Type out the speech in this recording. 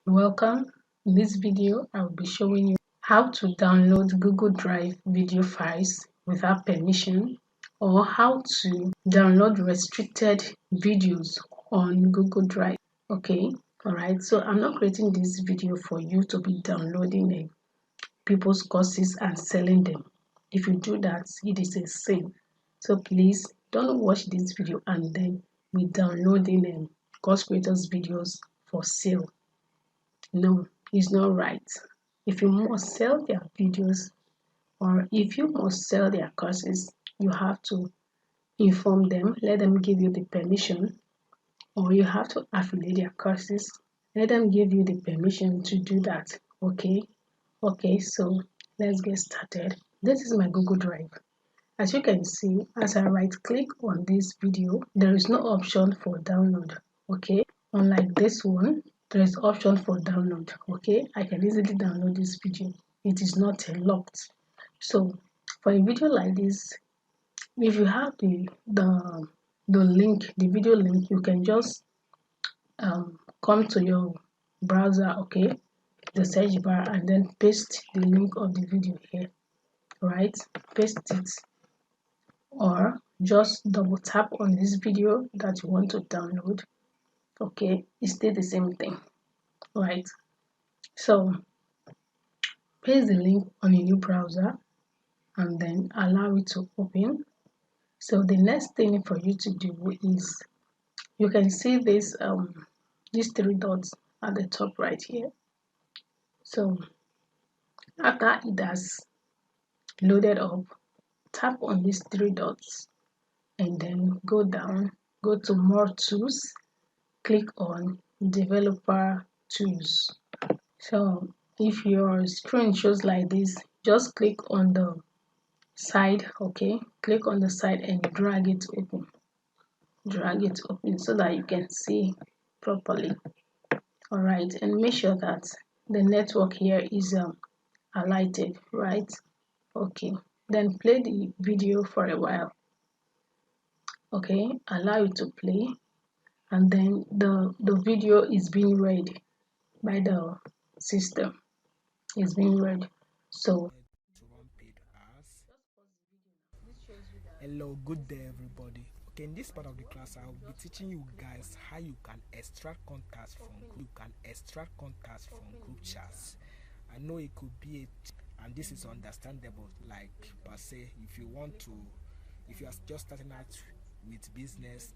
Welcome. In this video, I will be showing you how to download Google Drive video files without permission, or how to download restricted videos on Google Drive. Okay, alright, so I'm not creating this video for you to be downloading people's courses and selling them. If you do that, it is a sin. So please don't watch this video and then be downloading course creators videos for sale. No, it's not right. If you must sell their videos or if you must sell their courses, you have to inform them, let them give you the permission, or you have to affiliate their courses, let them give you the permission to do that. Okay, so let's get started. This is my Google Drive. As you can see, as I right click on this video, there is no option for download. Okay, unlike this one, there is option for download. Okay, I can easily download this video. It is not locked. So for a video like this, if you have the link, the video link, you can just come to your browser, okay, the search bar, and then paste the link of the video here, right? Paste it, or just double tap on this video that you want to download. Okay, it's still the same thing, right? So paste the link on a new browser and then allow it to open. So the next thing for you to do is, you can see this these three dots at the top right here. So after it has loaded up, tap on these three dots and then go down, go to more tools, click on developer tools. So if your screen shows like this, just click on the side, okay, click on the side and drag it open so that you can see properly. All right, and make sure that the network here is highlighted, right? Okay, then play the video for a while. Okay, allow it to play, and then the video is being read by the system. It's being read. So hello, good day everybody. Okay, in this part of the class I'll be teaching you guys how you can extract contacts from group chats. I know it could be and this is understandable, like per se, if you are just starting out with business